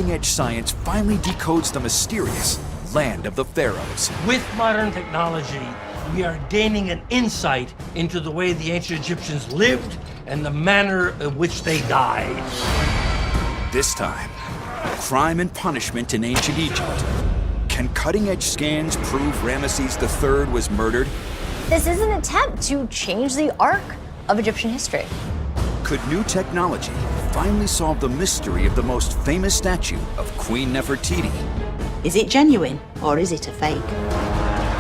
cutting-edge science finally decodes the mysterious land of the pharaohs. With modern technology, we are gaining an insight into the way the ancient Egyptians lived and the manner in which they died. This time, crime and punishment in ancient Egypt. Can cutting-edge scans prove Ramesses III was murdered? This is an attempt to change the arc of Egyptian history. Could new technology finally solve the mystery of the most famous statue of Queen Nefertiti? Is it genuine or is it a fake?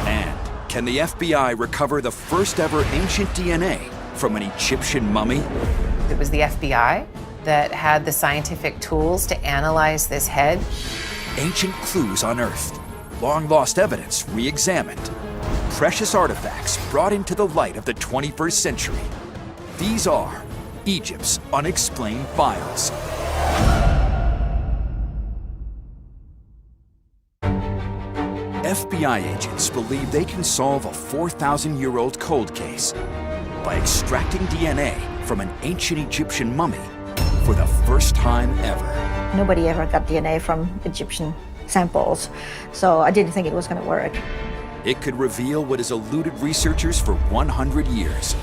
And can the FBI recover the first ever ancient DNA from an Egyptian mummy? It was the FBI that had the scientific tools to analyze this head. Ancient clues unearthed, long-lost evidence re-examined, precious artifacts brought into the light of the 21st century. These are Egypt's unexplained files. FBI agents believe they can solve a 4,000-year-old cold case by extracting DNA from an ancient Egyptian mummy for the first time ever. Nobody ever got DNA from Egyptian samples, so I didn't think it was going to work. It could reveal what has eluded researchers for 100 years: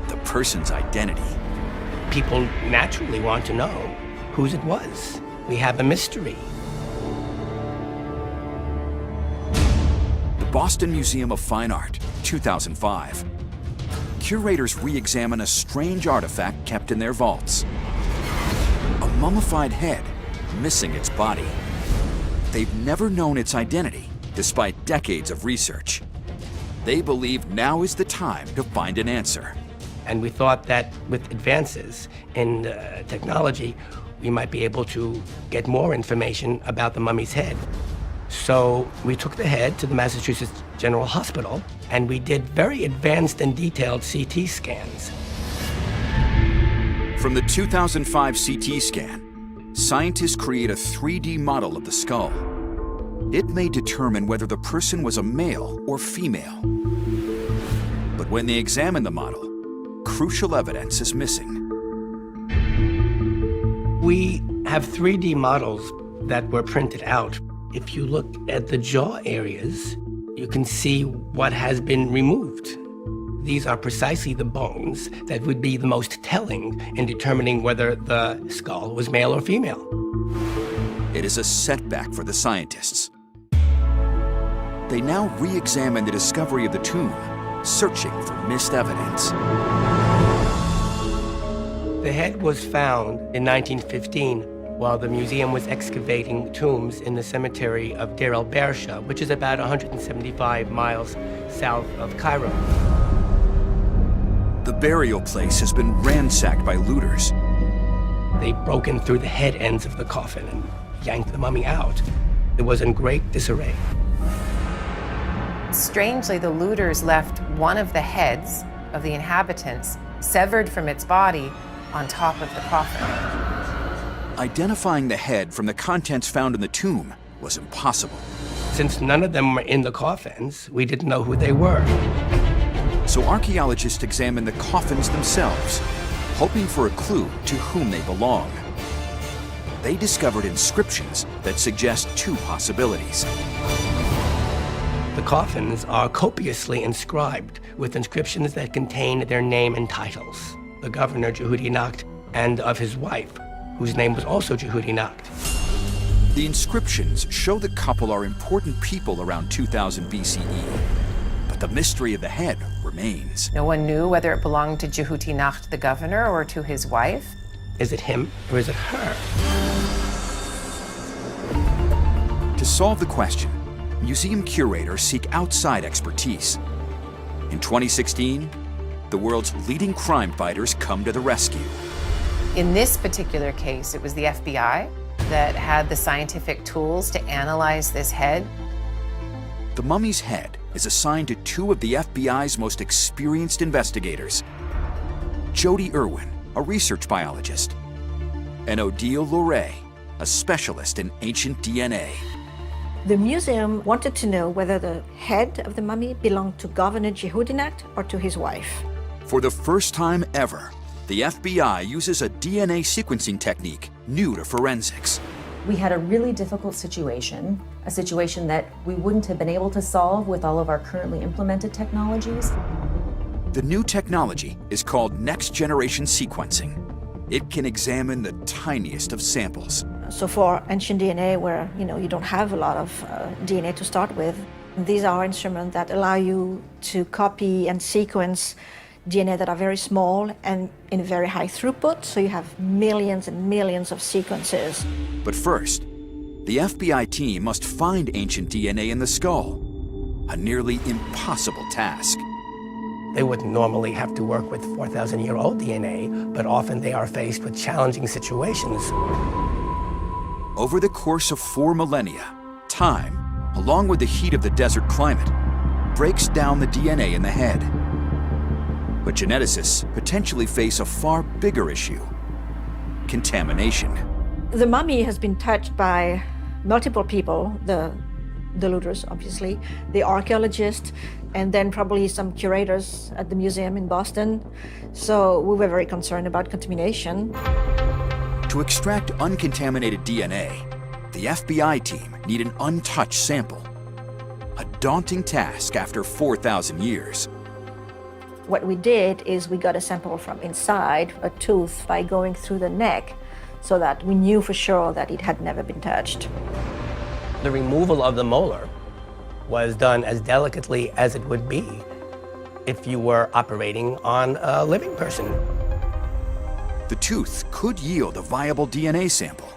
the person's identity. People naturally want to know whose it was. We have a mystery. The Boston Museum of Fine Art, 2005. Curators re-examine a strange artifact kept in their vaults. A mummified head, missing its body. They've never known its identity, despite decades of research. They believe now is the time to find an answer. And we thought that with advances in technology, we might be able to get more information about the mummy's head. So we took the head to the Massachusetts General Hospital, and we did very advanced and detailed CT scans. From the 2005 CT scan, scientists create a 3D model of the skull. It may determine whether the person was a male or female. But when they examine the model, crucial evidence is missing. We have 3D models that were printed out. If you look at the jaw areas, you can see what has been removed. These are precisely the bones that would be the most telling in determining whether the skull was male or female. It is a setback for the scientists. They now re-examine the discovery of the tomb, searching for missed evidence. The head was found in 1915 while the museum was excavating tombs in the cemetery of Deir el-Bersha, which is about 175 miles south of Cairo. The burial place has been ransacked by looters. They broke in through the head ends of the coffin and yanked the mummy out. It was in great disarray. Strangely, the looters left one of the heads of the inhabitants severed from its body on top of the coffin. Identifying the head from the contents found in the tomb was impossible. Since none of them were in the coffins, we didn't know who they were. So archaeologists examined the coffins themselves, hoping for a clue to whom they belong. They discovered inscriptions that suggest two possibilities. The coffins are copiously inscribed with inscriptions that contain their name and titles. The governor, Jehudi Nacht, and of his wife, whose name was also Jehudi Nacht. The inscriptions show the couple are important people around 2000 BCE, but the mystery of the head remains. No one knew whether it belonged to Jehudi Nacht, the governor, or to his wife. Is it him or is it her? To solve the question, museum curators seek outside expertise. In 2016, the world's leading crime fighters come to the rescue. In this particular case, it was the FBI that had the scientific tools to analyze this head. The mummy's head is assigned to two of the FBI's most experienced investigators, Jody Irwin, a research biologist, and Odile Loret, a specialist in ancient DNA. The museum wanted to know whether the head of the mummy belonged to Governor Jehudi Nacht or to his wife. For the first time ever, the FBI uses a DNA sequencing technique new to forensics. We had a really difficult situation, a situation that we wouldn't have been able to solve with all of our currently implemented technologies. The new technology is called next-generation sequencing. It can examine the tiniest of samples. So for ancient DNA, where you don't have a lot of DNA to start with, these are instruments that allow you to copy and sequence DNA that are very small and in very high throughput, so you have millions and millions of sequences. But first, the FBI team must find ancient DNA in the skull, a nearly impossible task. They wouldn't normally have to work with 4,000-year-old DNA, but often they are faced with challenging situations. Over the course of 4 millennia, time, along with the heat of the desert climate, breaks down the DNA in the head. But geneticists potentially face a far bigger issue: contamination. The mummy has been touched by multiple people, the looters, obviously, the archaeologists, and then probably some curators at the museum in Boston. So we were very concerned about contamination. To extract uncontaminated DNA, the FBI team need an untouched sample. A daunting task after 4,000 years. What we did is we got a sample from inside a tooth by going through the neck, so that we knew for sure that it had never been touched. The removal of the molar was done as delicately as it would be if you were operating on a living person. The tooth could yield a viable DNA sample.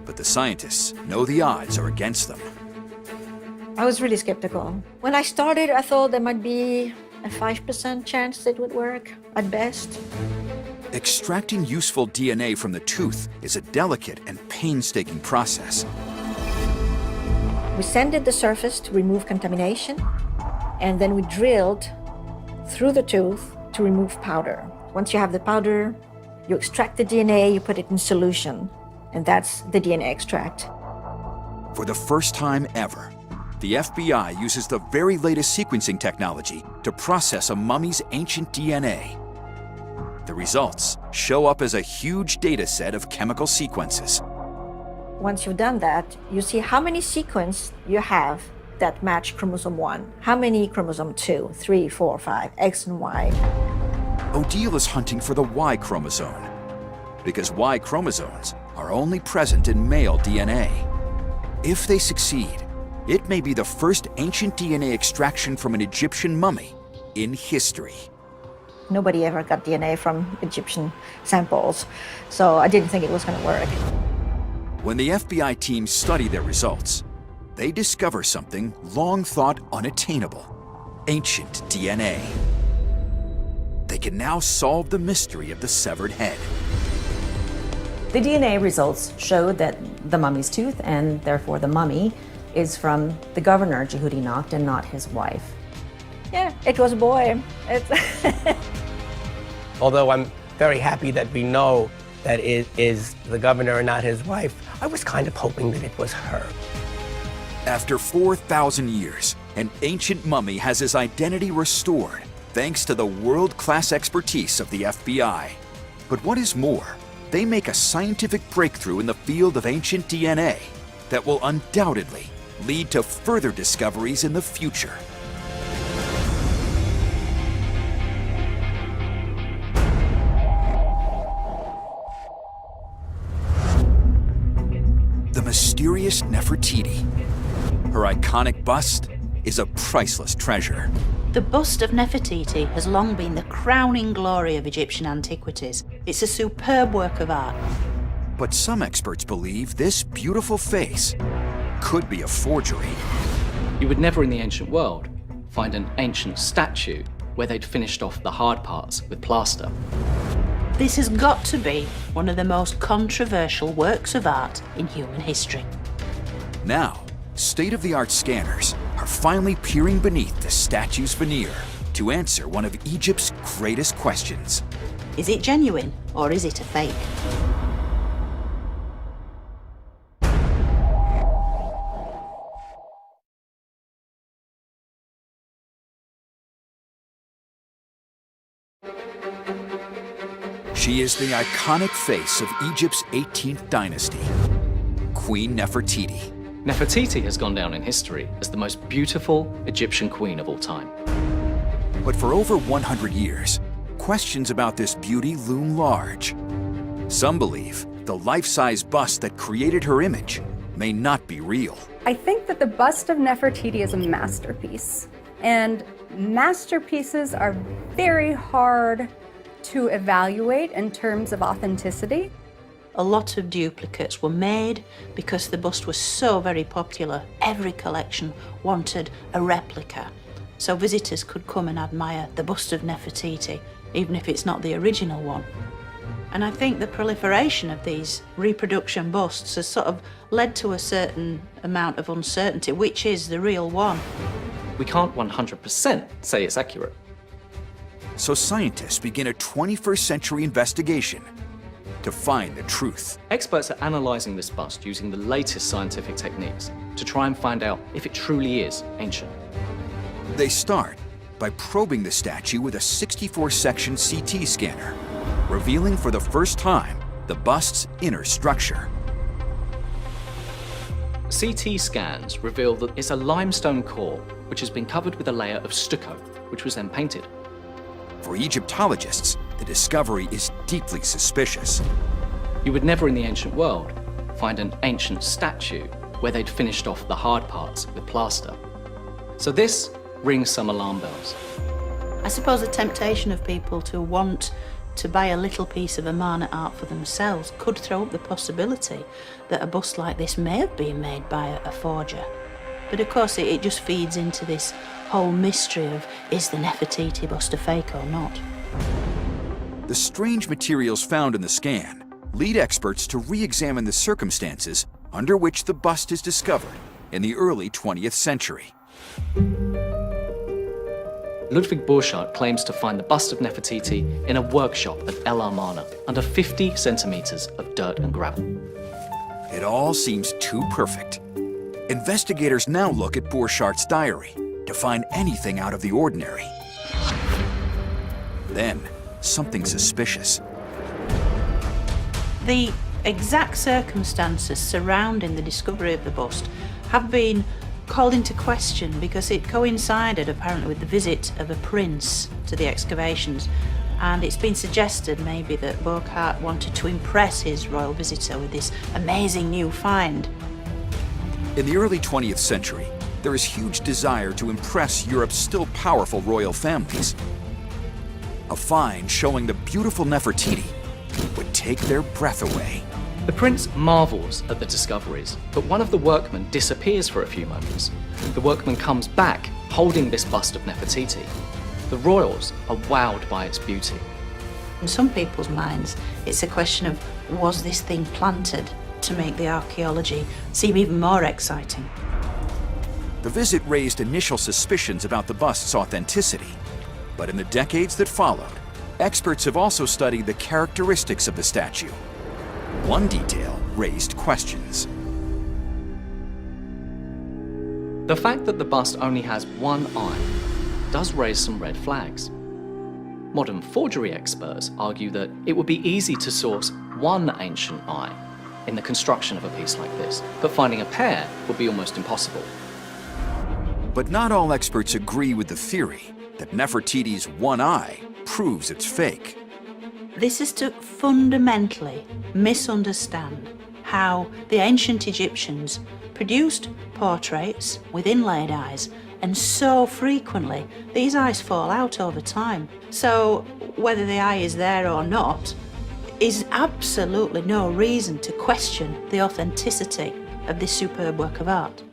But the scientists know the odds are against them. I was really skeptical. When I started, I thought there might be a 5% chance it would work, at best. Extracting useful DNA from the tooth is a delicate and painstaking process. We sanded the surface to remove contamination, and then we drilled through the tooth to remove powder. Once you have the powder, you extract the DNA, you put it in solution, and that's the DNA extract. For the first time ever, the FBI uses the very latest sequencing technology to process a mummy's ancient DNA. The results show up as a huge data set of chemical sequences. Once you've done that, you see how many sequences you have that match chromosome 1, how many chromosome 2, 3, 4, 5, X and Y. Odile is hunting for the Y chromosome, because Y chromosomes are only present in male DNA. If they succeed, it may be the first ancient DNA extraction from an Egyptian mummy in history. Nobody ever got DNA from Egyptian samples, so I didn't think it was going to work. When the FBI team study their results, they discover something long thought unattainable: ancient DNA. They can now solve the mystery of the severed head. The DNA results showed that the mummy's tooth, and therefore the mummy, is from the governor, Jehudi Nacht, and not his wife. Yeah, it was a boy. Although I'm very happy that we know that it is the governor and not his wife, I was kind of hoping that it was her. After 4,000 years, an ancient mummy has his identity restored thanks to the world-class expertise of the FBI. But what is more, they make a scientific breakthrough in the field of ancient DNA that will undoubtedly lead to further discoveries in the future. The mysterious Nefertiti. Her iconic bust is a priceless treasure. The bust of Nefertiti has long been the crowning glory of Egyptian antiquities. It's a superb work of art. But some experts believe this beautiful face could be a forgery. You would never in the ancient world find an ancient statue where they'd finished off the hard parts with plaster. This has got to be one of the most controversial works of art in human history. Now, state-of-the-art scanners are finally peering beneath the statue's veneer to answer one of Egypt's greatest questions. Is it genuine or is it a fake? She is the iconic face of Egypt's 18th dynasty, Queen Nefertiti. Nefertiti has gone down in history as the most beautiful Egyptian queen of all time. But for over 100 years, questions about this beauty loom large. Some believe the life-size bust that created her image may not be real. I think that the bust of Nefertiti is a masterpiece, and masterpieces are very hard to evaluate in terms of authenticity. A lot of duplicates were made because the bust was so very popular. Every collection wanted a replica, so visitors could come and admire the bust of Nefertiti, even if it's not the original one. And I think the proliferation of these reproduction busts has sort of led to a certain amount of uncertainty, which is the real one. We can't 100% say it's accurate. So scientists begin a 21st century investigation to find the truth. Experts are analysing this bust using the latest scientific techniques to try and find out if it truly is ancient. They start by probing the statue with a 64-section CT scanner, revealing for the first time the bust's inner structure. CT scans reveal that it's a limestone core which has been covered with a layer of stucco, which was then painted. For Egyptologists, the discovery is deeply suspicious. You would never in the ancient world find an ancient statue where they'd finished off the hard parts with plaster. So this rings some alarm bells. I suppose the temptation of people to want to buy a little piece of Amarna art for themselves could throw up the possibility that a bust like this may have been made by a forger. But of course it just feeds into this whole mystery of, is the Nefertiti bust a fake or not? The strange materials found in the scan lead experts to re-examine the circumstances under which the bust is discovered in the early 20th century. Ludwig Borchardt claims to find the bust of Nefertiti in a workshop at El Amarna under 50 centimeters of dirt and gravel. It all seems too perfect. Investigators now look at Borchardt's diary to find anything out of the ordinary. Then, something suspicious. The exact circumstances surrounding the discovery of the bust have been called into question because it coincided apparently with the visit of a prince to the excavations, and it's been suggested maybe that Borchardt wanted to impress his royal visitor with this amazing new find. In the early 20th century, there is huge desire to impress Europe's still powerful royal families. A find showing the beautiful Nefertiti would take their breath away. The prince marvels at the discoveries, but one of the workmen disappears for a few moments. The workman comes back holding this bust of Nefertiti. The royals are wowed by its beauty. In some people's minds, it's a question of, was this thing planted to make the archaeology seem even more exciting? The visit raised initial suspicions about the bust's authenticity, but in the decades that followed, experts have also studied the characteristics of the statue. One detail raised questions. The fact that the bust only has one eye does raise some red flags. Modern forgery experts argue that it would be easy to source one ancient eye in the construction of a piece like this, but finding a pair would be almost impossible. But not all experts agree with the theory that Nefertiti's one eye proves it's fake. This is to fundamentally misunderstand how the ancient Egyptians produced portraits with inlaid eyes, and so frequently these eyes fall out over time. So whether the eye is there or not is absolutely no reason to question the authenticity of this superb work of art.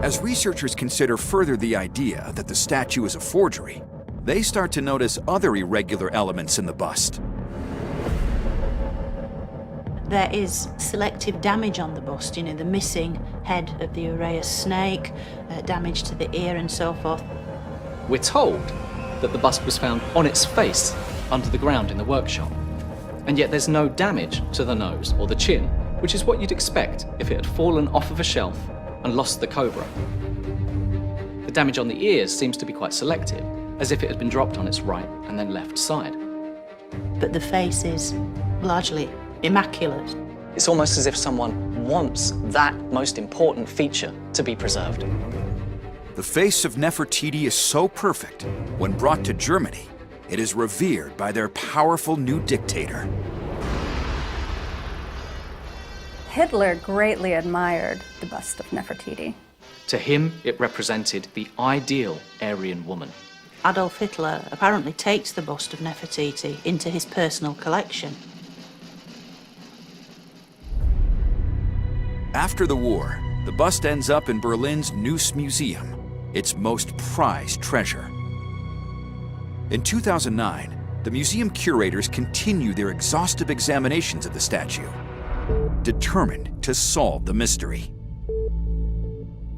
As researchers consider further the idea that the statue is a forgery, they start to notice other irregular elements in the bust. There is selective damage on the bust, the missing head of the Uræus snake, damage to the ear and so forth. We're told that the bust was found on its face under the ground in the workshop, and yet there's no damage to the nose or the chin, which is what you'd expect if it had fallen off of a shelf and lost the cobra. The damage on the ears seems to be quite selective, as if it had been dropped on its right and then left side. but the face is largely immaculate. It's almost as if someone wants that most important feature to be preserved. The face of Nefertiti is so perfect, when brought to Germany, it is revered by their powerful new dictator. Hitler greatly admired the bust of Nefertiti. To him, it represented the ideal Aryan woman. Adolf Hitler apparently takes the bust of Nefertiti into his personal collection. After the war, the bust ends up in Berlin's Neues Museum, its most prized treasure. In 2009, the museum curators continue their exhaustive examinations of the statue, determined to solve the mystery.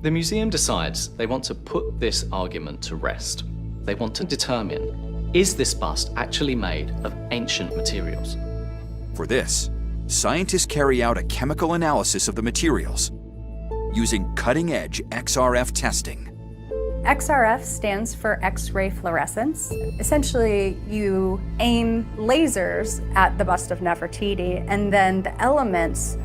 The museum decides they want to put this argument to rest. They want to determine, is this bust actually made of ancient materials? For this, scientists carry out a chemical analysis of the materials using cutting-edge XRF testing. XRF stands for X-ray fluorescence. Essentially, you aim lasers at the bust of Nefertiti, and then the elements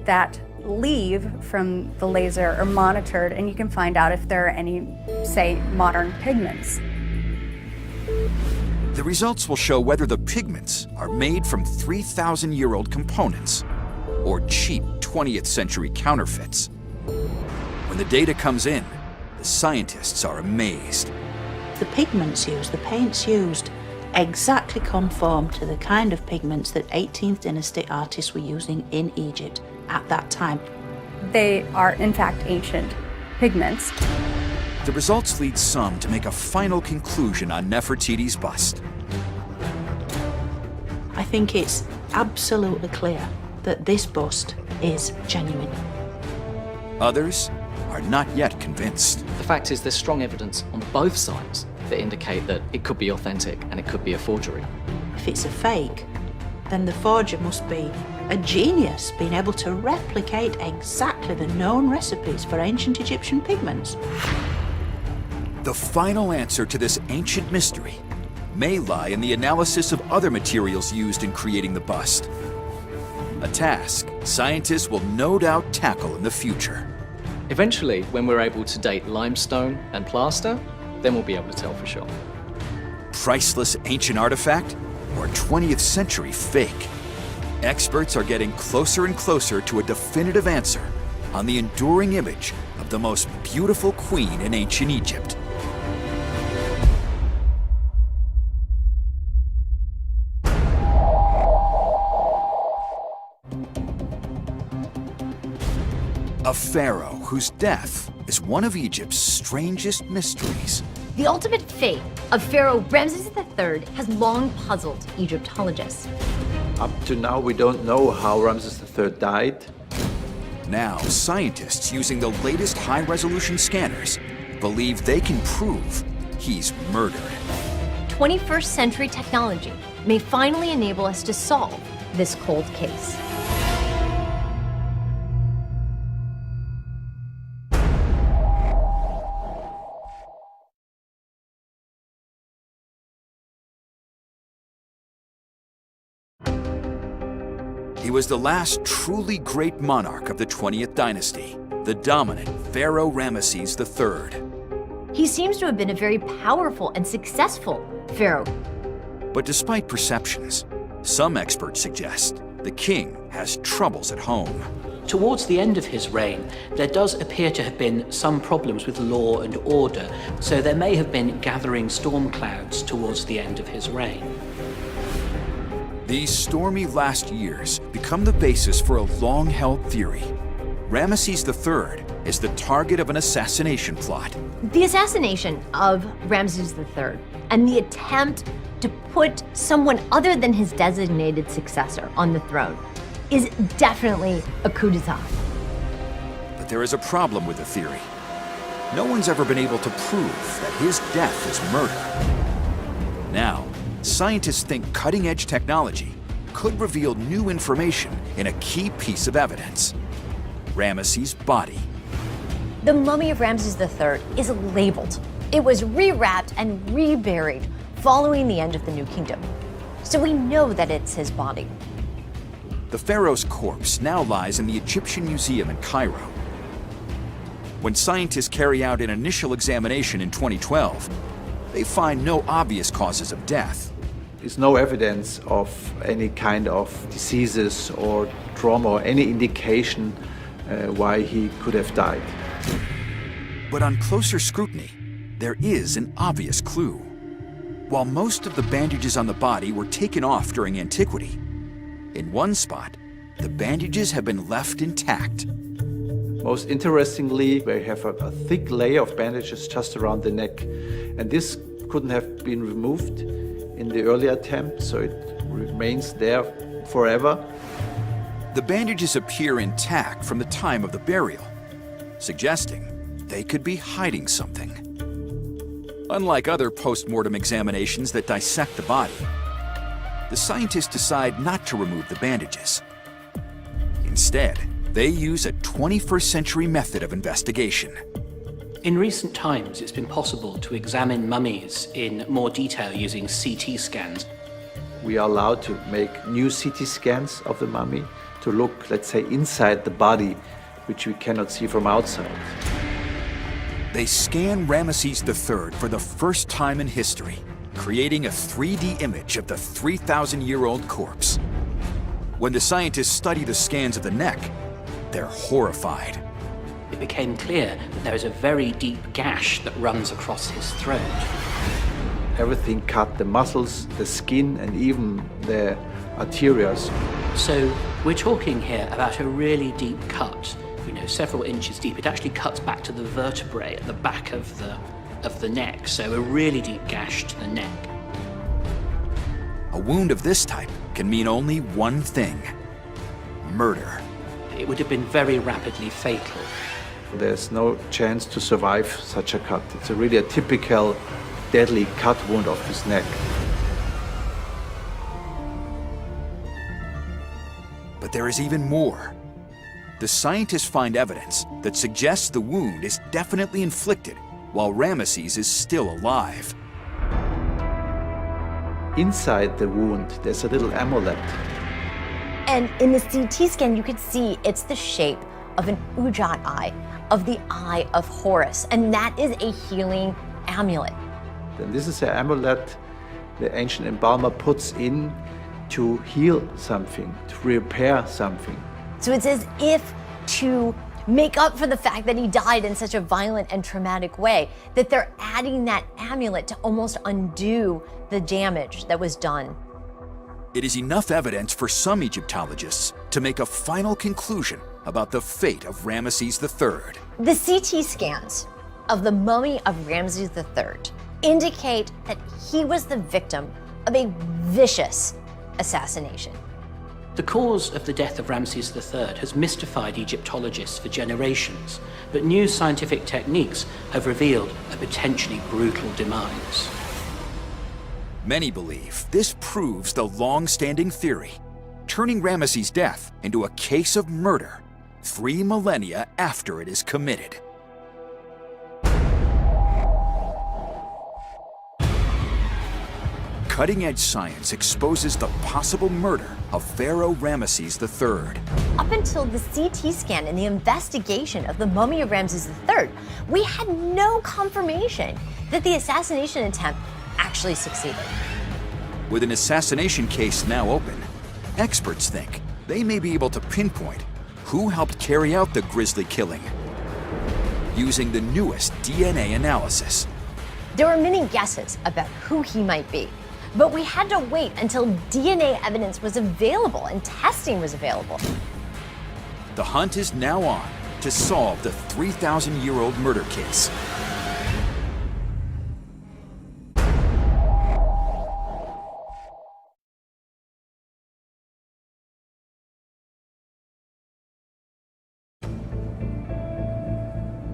that leave from the laser are monitored, and you can find out if there are any, say, modern pigments. The results will show whether the pigments are made from 3,000-year-old components or cheap 20th century counterfeits. When the data comes in, the scientists are amazed. The pigments used, the paints used, exactly conform to the kind of pigments that 18th dynasty artists were using in Egypt at that time. They are, in fact, ancient pigments. The results lead some to make a final conclusion on Nefertiti's bust. I think it's absolutely clear that this bust is genuine. Others are not yet convinced. The fact is there's strong evidence on both sides that indicate that it could be authentic and it could be a forgery. If it's a fake, then the forger must be a genius, being able to replicate exactly the known recipes for ancient Egyptian pigments. The final answer to this ancient mystery may lie in the analysis of other materials used in creating the bust. A task scientists will no doubt tackle in the future. Eventually, when we're able to date limestone and plaster, then we'll be able to tell for sure. Priceless ancient artifact or 20th century fake? Experts are getting closer and closer to a definitive answer on the enduring image of the most beautiful queen in ancient Egypt. A pharaoh whose death is one of Egypt's strangest mysteries. The ultimate fate of Pharaoh Ramses III has long puzzled Egyptologists. Up to now, we don't know how Ramses III died. Now, scientists using the latest high-resolution scanners believe they can prove he's murdered. 21st century technology may finally enable us to solve this cold case. He was the last truly great monarch of the 20th dynasty, the dominant Pharaoh Ramesses III. He seems to have been a very powerful and successful pharaoh. But despite perceptions, some experts suggest the king has troubles at home. Towards the end of his reign, there does appear to have been some problems with law and order, so there may have been gathering storm clouds towards the end of his reign. These stormy last years become the basis for a long-held theory. Ramesses III is the target of an assassination plot. The assassination of Ramses III and the attempt to put someone other than his designated successor on the throne is definitely a coup d'etat. But there is a problem with the theory. No one's ever been able to prove that his death is murder. Now, scientists think cutting-edge technology could reveal new information in a key piece of evidence: Ramesses' body. The mummy of Ramses III is labeled. It was rewrapped and reburied following the end of the New Kingdom. so we know that it's his body. The pharaoh's corpse now lies in the Egyptian Museum in Cairo. When scientists carry out an initial examination in 2012, they find no obvious causes of death. There's no evidence of any kind of diseases or trauma or any indication why he could have died. But on closer scrutiny, there is an obvious clue. While most of the bandages on the body were taken off during antiquity, in one spot, the bandages have been left intact. Most interestingly, we have a thick layer of bandages just around the neck, and this couldn't have been removed in the earlier attempt, so it remains there forever. The bandages appear intact from the time of the burial, suggesting they could be hiding something. Unlike other post-mortem examinations that dissect the body, the scientists decide not to remove the bandages. Instead, they use a 21st century method of investigation. In recent times, it's been possible to examine mummies in more detail using CT scans. We are allowed to make new CT scans of the mummy to look, let's say, inside the body, which we cannot see from outside. They scan Ramesses III for the first time in history, creating a 3D image of the 3,000-year-old corpse. When the scientists study the scans of the neck, they're horrified. It became clear that there is a very deep gash that runs across his throat. Everything cut, the muscles, the skin, and even the arteries. So we're talking here about a really deep cut, several inches deep. It actually cuts back to the vertebrae at the back of the neck, so a really deep gash to the neck. A wound of this type can mean only one thing: murder. It would have been very rapidly fatal. There's no chance to survive such a cut. It's really a typical deadly cut wound of his neck. But there is even more. The scientists find evidence that suggests the wound is definitely inflicted while Ramesses is still alive. Inside the wound, there's a little amulet. And in the CT scan, you could see it's the shape of an Ujat eye, of the eye of Horus, and that is a healing amulet. And this is an amulet the ancient embalmer puts in to heal something, to repair something. So it's as if to make up for the fact that he died in such a violent and traumatic way, that they're adding that amulet to almost undo the damage that was done. It is enough evidence for some Egyptologists to make a final conclusion about the fate of Ramesses III. The CT scans of the mummy of Ramses III indicate that he was the victim of a vicious assassination. The cause of the death of Ramses III has mystified Egyptologists for generations, but new scientific techniques have revealed a potentially brutal demise. Many believe this proves the long-standing theory, turning Ramesses' death into a case of murder 3 millennia after it is committed. Cutting-edge science exposes the possible murder of Pharaoh Ramesses III. Up until the CT scan and the investigation of the mummy of Ramses III, we had no confirmation that the assassination attempt actually succeeded. With an assassination case now open, experts think they may be able to pinpoint who helped carry out the grisly killing using the newest DNA analysis. There were many guesses about who he might be, but we had to wait until DNA evidence was available and testing was available. The hunt is now on to solve the 3,000-year-old murder case.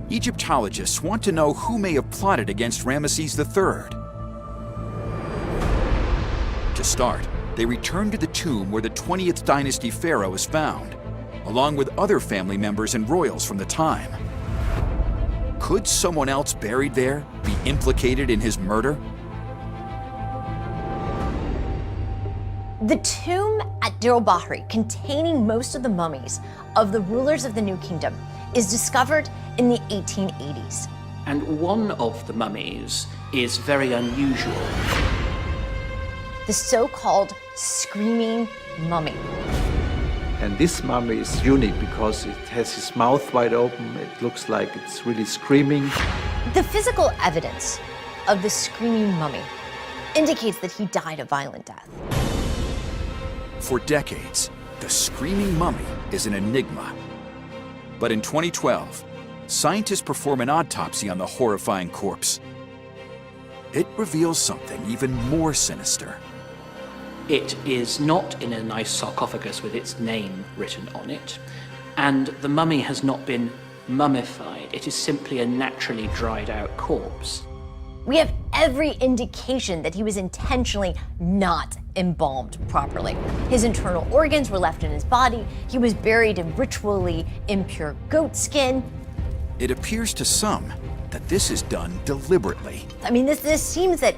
Egyptologists want to know who may have plotted against Ramesses III. To start, they return to the tomb where the 20th dynasty pharaoh is found, along with other family members and royals from the time. Could someone else buried there be implicated in his murder? The tomb at Deir el-Bahri, containing most of the mummies of the rulers of the New Kingdom, is discovered in the 1880s. And one of the mummies is very unusual. The so-called screaming mummy. And this mummy is unique because it has his mouth wide open. It looks like it's really screaming. The physical evidence of the screaming mummy indicates that he died a violent death. For decades, the screaming mummy is an enigma. But in 2012, scientists perform an autopsy on the horrifying corpse. It reveals something even more sinister. It is not in a nice sarcophagus with its name written on it, and the mummy has not been mummified. It is simply a naturally dried out corpse. We have every indication that he was intentionally not embalmed properly. His internal organs were left in his body. He was buried in ritually impure goat skin. It appears to some that this is done deliberately. I mean, this seems that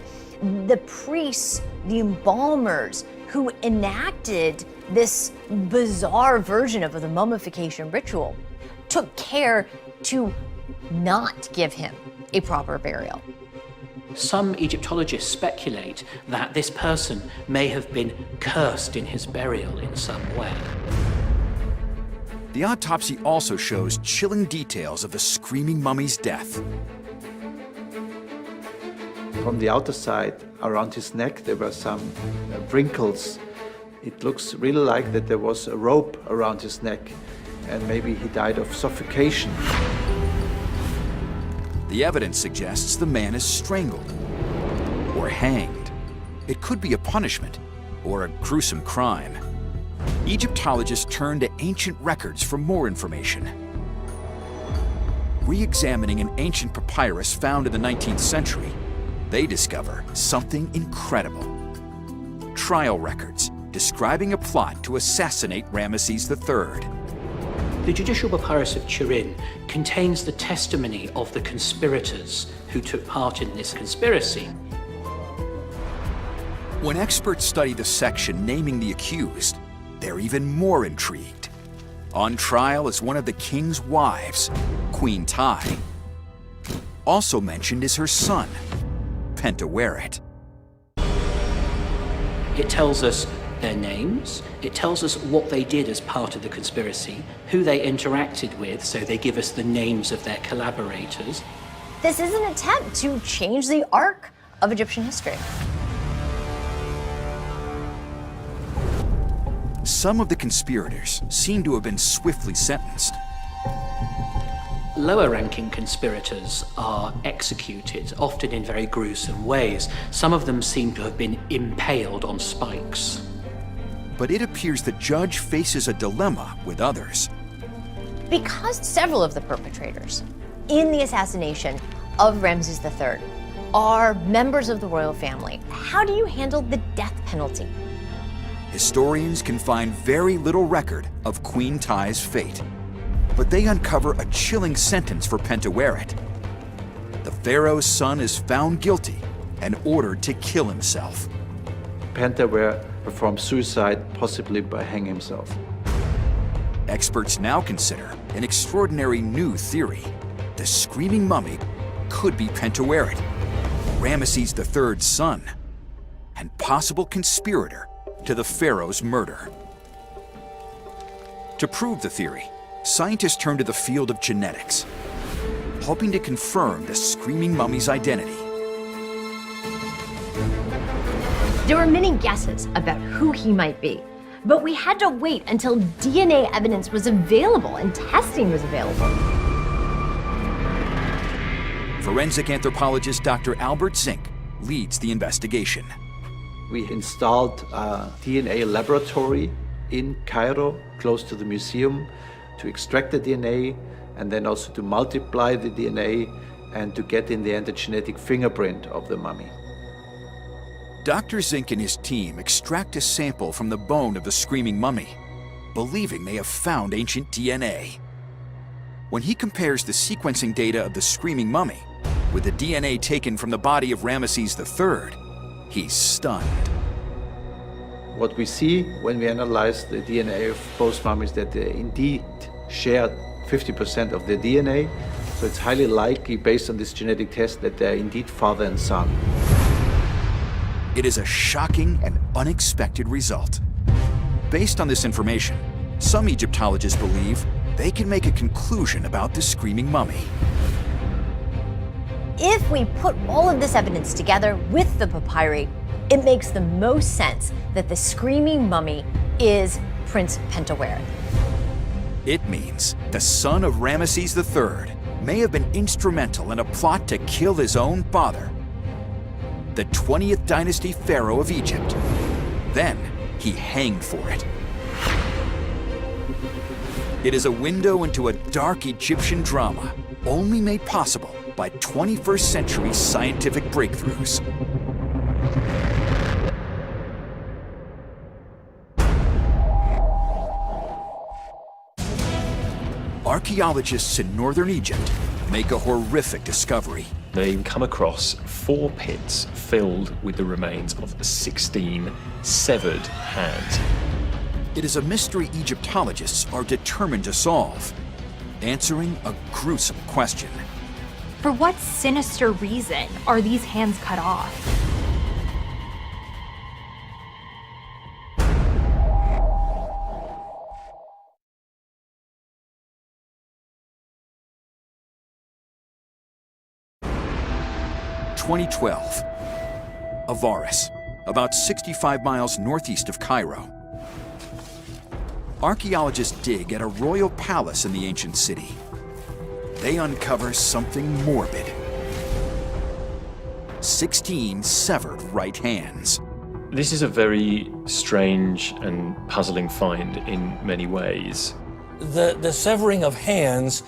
the priests, the embalmers who enacted this bizarre version of the mummification ritual took care to not give him a proper burial. Some Egyptologists speculate that this person may have been cursed in his burial in some way. The autopsy also shows chilling details of the screaming mummy's death. From the outer side, around his neck, there were some wrinkles. It looks really like that there was a rope around his neck, and maybe he died of suffocation. The evidence suggests the man is strangled or hanged. It could be a punishment or a gruesome crime. Egyptologists turn to ancient records for more information. Re-examining an ancient papyrus found in the 19th century, they discover something incredible. Trial records describing a plot to assassinate Ramesses III. The judicial papyrus of Turin contains the testimony of the conspirators who took part in this conspiracy. When experts study the section naming the accused, they're even more intrigued. On trial is one of the king's wives, Queen Tai. Also mentioned is her son, Pentaweret. It tells us their names, it tells us what they did as part of the conspiracy, who they interacted with, so they give us the names of their collaborators. This is an attempt to change the arc of Egyptian history. Some of the conspirators seem to have been swiftly sentenced. Lower-ranking conspirators are executed, often in very gruesome ways. Some of them seem to have been impaled on spikes. But it appears the judge faces a dilemma with others. Because several of the perpetrators in the assassination of Ramses III are members of the royal family, how do you handle the death penalty? Historians can find very little record of Queen Tai's fate, but they uncover a chilling sentence for Pentaweret. The pharaoh's son is found guilty and ordered to kill himself. Pentaweret performed suicide, possibly by hanging himself. Experts now consider an extraordinary new theory. The screaming mummy could be Pentaweret, Ramesses III's son, and possible conspirator to the pharaoh's murder. To prove the theory, scientists turn to the field of genetics, hoping to confirm the screaming mummy's identity. There were many guesses about who he might be, but we had to wait until DNA evidence was available and testing was available. Forensic anthropologist Dr. Albert Zink leads the investigation. We installed a DNA laboratory in Cairo, close to the museum, to extract the DNA and then also to multiply the DNA and to get in the end a genetic fingerprint of the mummy. Dr. Zink and his team extract a sample from the bone of the screaming mummy, believing they have found ancient DNA. When he compares the sequencing data of the screaming mummy with the DNA taken from the body of Ramesses III, he's stunned. What we see when we analyze the DNA of both mummies that they indeed share 50% of their DNA. So it's highly likely, based on this genetic test, that they're indeed father and son. It is a shocking and unexpected result. Based on this information, some Egyptologists believe they can make a conclusion about the screaming mummy. If we put all of this evidence together with the papyri, it makes the most sense that the screaming mummy is Prince Pentaweret. It means the son of Ramesses III may have been instrumental in a plot to kill his own father, the 20th dynasty pharaoh of Egypt. Then he hanged for it. It is a window into a dark Egyptian drama, only made possible by 21st century scientific breakthroughs. Archaeologists in northern Egypt make a horrific discovery. They come across 4 pits filled with the remains of 16 severed hands. It is a mystery Egyptologists are determined to solve, answering a gruesome question. For what sinister reason are these hands cut off? (2012). Avaris, about 65 miles northeast of Cairo. Archaeologists dig at a royal palace in the ancient city. They uncover something morbid. 16 severed right hands. This is a very strange and puzzling find in many ways. The severing of hands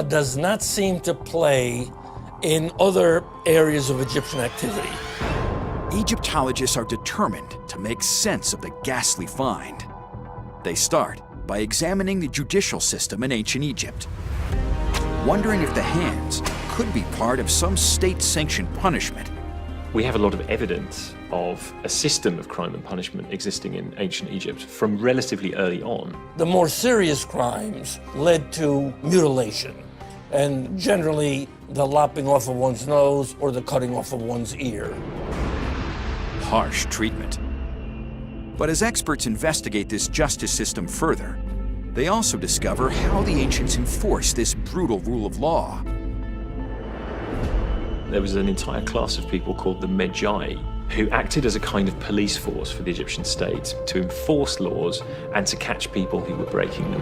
does not seem to play in other areas of Egyptian activity. Egyptologists are determined to make sense of the ghastly find. They start by examining the judicial system in ancient Egypt, wondering if the hands could be part of some state-sanctioned punishment. We have a lot of evidence of a system of crime and punishment existing in ancient Egypt from relatively early on. The more serious crimes led to mutilation, and generally the lopping off of one's nose or the cutting off of one's ear. Harsh treatment. But as experts investigate this justice system further, they also discover how the ancients enforced this brutal rule of law. There was an entire class of people called the Magi who acted as a kind of police force for the Egyptian state to enforce laws and to catch people who were breaking them.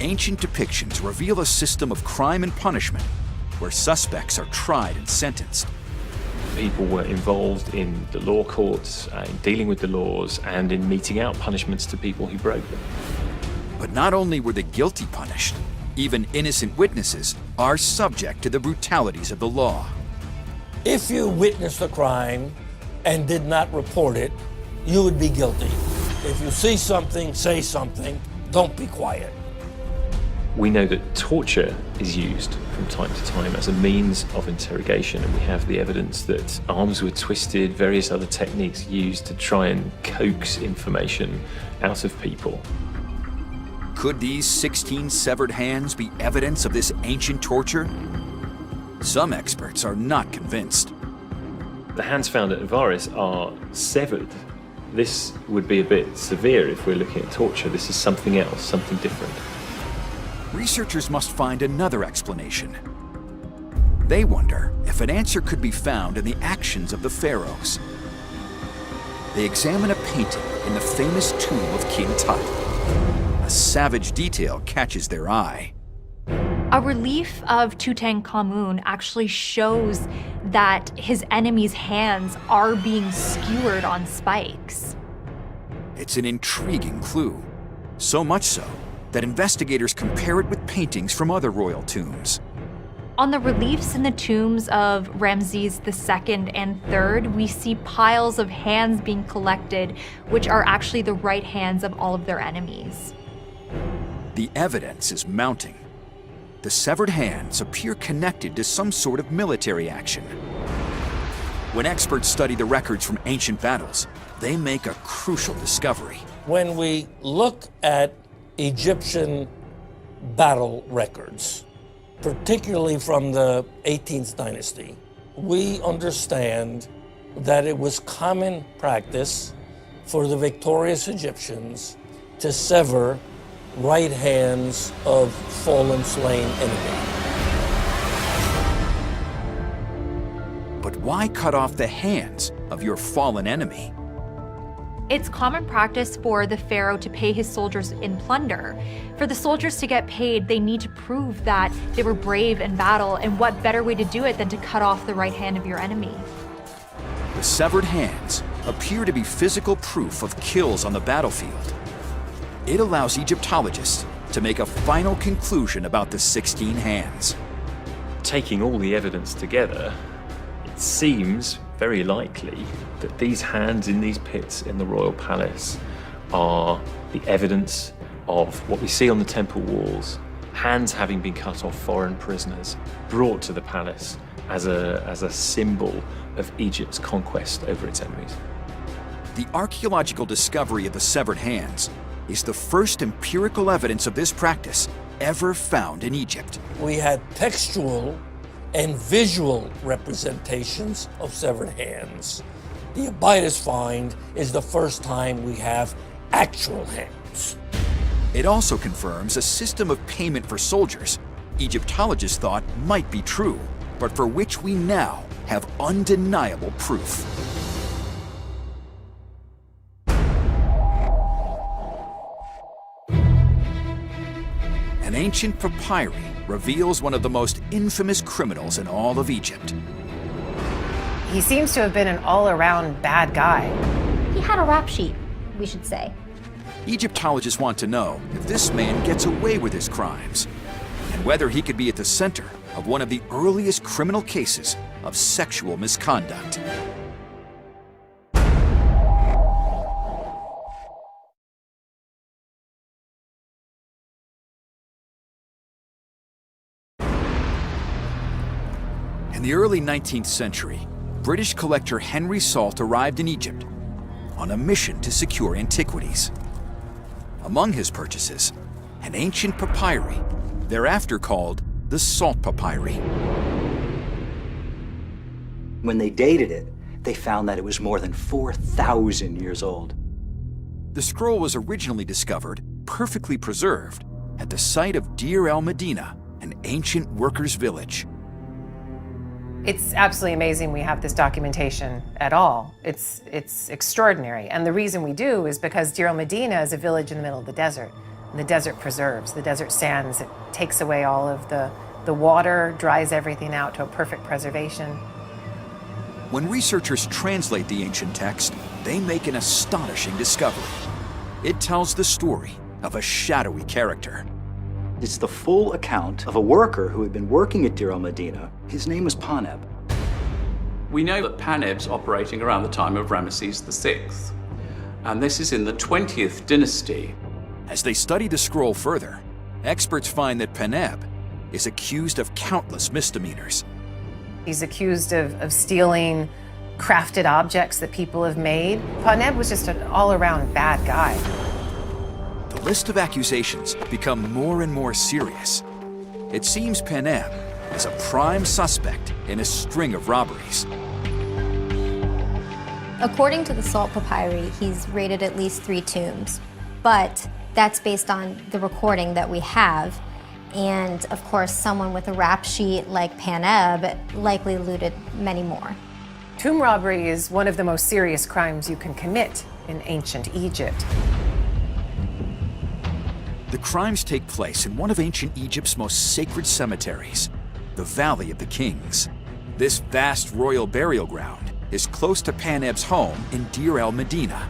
Ancient depictions reveal a system of crime and punishment where suspects are tried and sentenced. People were involved in the law courts, in dealing with the laws, and in meting out punishments to people who broke them. But not only were the guilty punished, even innocent witnesses are subject to the brutalities of the law. If you witnessed a crime and did not report it, you would be guilty. If you see something, say something, don't be quiet. We know that torture is used from time to time as a means of interrogation, and we have the evidence that arms were twisted, various other techniques used to try and coax information out of people. Could these 16 severed hands be evidence of this ancient torture? Some experts are not convinced. The hands found at Avaris are severed. This would be a bit severe if we're looking at torture. This is something else, something different. Researchers must find another explanation. They wonder if an answer could be found in the actions of the pharaohs. They examine a painting in the famous tomb of King Tut. A savage detail catches their eye. A relief of Tutankhamun actually shows that his enemy's hands are being skewered on spikes. It's an intriguing clue, so much so that investigators compare it with paintings from other royal tombs. On the reliefs in the tombs of Ramses II and III, we see piles of hands being collected, which are actually the right hands of all of their enemies. The evidence is mounting. The severed hands appear connected to some sort of military action. When experts study the records from ancient battles, they make a crucial discovery. When we look at Egyptian battle records, particularly from the 18th dynasty, we understand that it was common practice for the victorious Egyptians to sever right hands of fallen, slain enemy. But why cut off the hands of your fallen enemy? It's common practice for the pharaoh to pay his soldiers in plunder. For the soldiers to get paid, they need to prove that they were brave in battle, and what better way to do it than to cut off the right hand of your enemy? The severed hands appear to be physical proof of kills on the battlefield. It allows Egyptologists to make a final conclusion about the 16 hands. Taking all the evidence together, it seems very likely that these hands in these pits in the royal palace are the evidence of what we see on the temple walls, hands having been cut off foreign prisoners, brought to the palace as a symbol of Egypt's conquest over its enemies. The archaeological discovery of the severed hands is the first empirical evidence of this practice ever found in Egypt. We had textual and visual representations of severed hands. The Abydos find is the first time we have actual hands. It also confirms a system of payment for soldiers Egyptologists thought might be true, but for which we now have undeniable proof. An ancient papyri reveals one of the most infamous criminals in all of Egypt. He seems to have been an all-around bad guy. He had a rap sheet, we should say. Egyptologists want to know if this man gets away with his crimes, and whether he could be at the center of one of the earliest criminal cases of sexual misconduct. In the early 19th century, British collector Henry Salt arrived in Egypt on a mission to secure antiquities. Among his purchases, an ancient papyri, thereafter called the Salt Papyri. When they dated it, they found that it was more than 4,000 years old. The scroll was originally discovered, perfectly preserved, at the site of Deir el-Medina, an ancient workers' village. It's absolutely amazing we have this documentation at all. It's extraordinary. And the reason we do is because Deir el-Medina is a village in the middle of the desert. And the desert preserves, the desert sands, it takes away all of the water, dries everything out to a perfect preservation. When researchers translate the ancient text, they make an astonishing discovery. It tells the story of a shadowy character. It's the full account of a worker who had been working at Deir el-Medina. His name was Paneb. We know that Paneb's operating around the time of Ramesses VI, and this is in the 20th dynasty. As they study the scroll further, experts find that Paneb is accused of countless misdemeanors. He's accused of stealing crafted objects that people have made. Paneb was just an all-around bad guy. The list of accusations become more and more serious. It seems Paneb is a prime suspect in a string of robberies. According to the Salt Papyri, he's raided at least 3 tombs, but that's based on the recording that we have. And of course, someone with a rap sheet like Paneb likely looted many more. Tomb robbery is one of the most serious crimes you can commit in ancient Egypt. The crimes take place in one of ancient Egypt's most sacred cemeteries, the Valley of the Kings. This vast royal burial ground is close to Paneb's home in Deir el-Medina.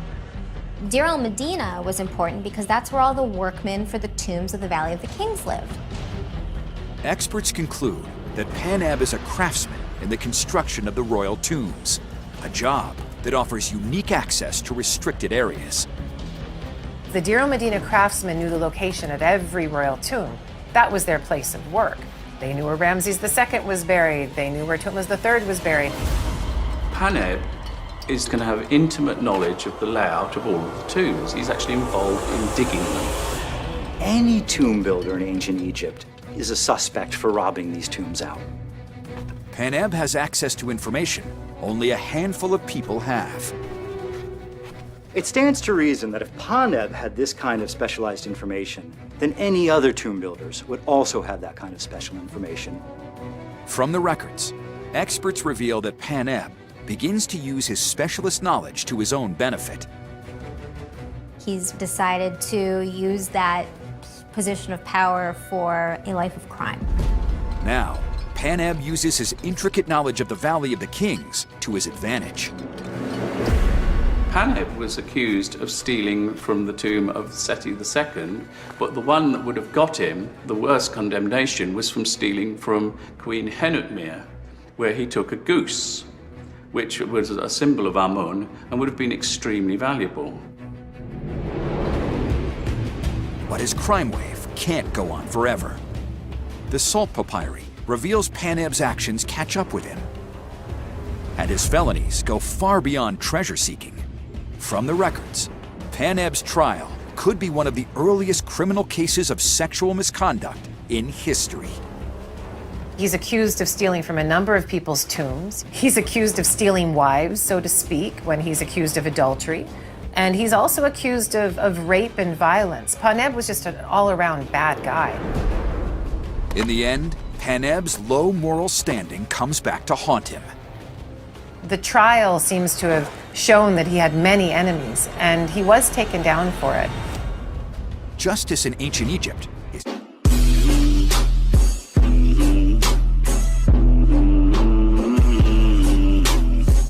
Deir el-Medina was important because that's where all the workmen for the tombs of the Valley of the Kings lived. Experts conclude that Paneb is a craftsman in the construction of the royal tombs, a job that offers unique access to restricted areas. The Deir el-Medina craftsmen knew the location of every royal tomb. That was their place of work. They knew where Ramses II was buried. They knew where Thutmose III was buried. Paneb is going to have intimate knowledge of the layout of all of the tombs. He's actually involved in digging them. Any tomb builder in ancient Egypt is a suspect for robbing these tombs out. Paneb has access to information only a handful of people have. It stands to reason that if Paneb had this kind of specialized information, then any other tomb builders would also have that kind of special information. From the records, experts reveal that Paneb begins to use his specialist knowledge to his own benefit. He's decided to use that position of power for a life of crime. Now, Paneb uses his intricate knowledge of the Valley of the Kings to his advantage. Paneb was accused of stealing from the tomb of Seti II, but the one that would have got him the worst condemnation was from stealing from Queen Henutmir, where he took a goose, which was a symbol of Amun and would have been extremely valuable. But his crime wave can't go on forever. The Salt Papyri reveals Paneb's actions catch up with him. And his felonies go far beyond treasure-seeking. From the records, Paneb's trial could be one of the earliest criminal cases of sexual misconduct in history. He's accused of stealing from a number of people's tombs. He's accused of stealing wives, so to speak, when he's accused of adultery. And he's also accused of rape and violence. Paneb was just an all-around bad guy. In the end, Paneb's low moral standing comes back to haunt him. The trial seems to have shown that he had many enemies, and he was taken down for it. Justice in ancient Egypt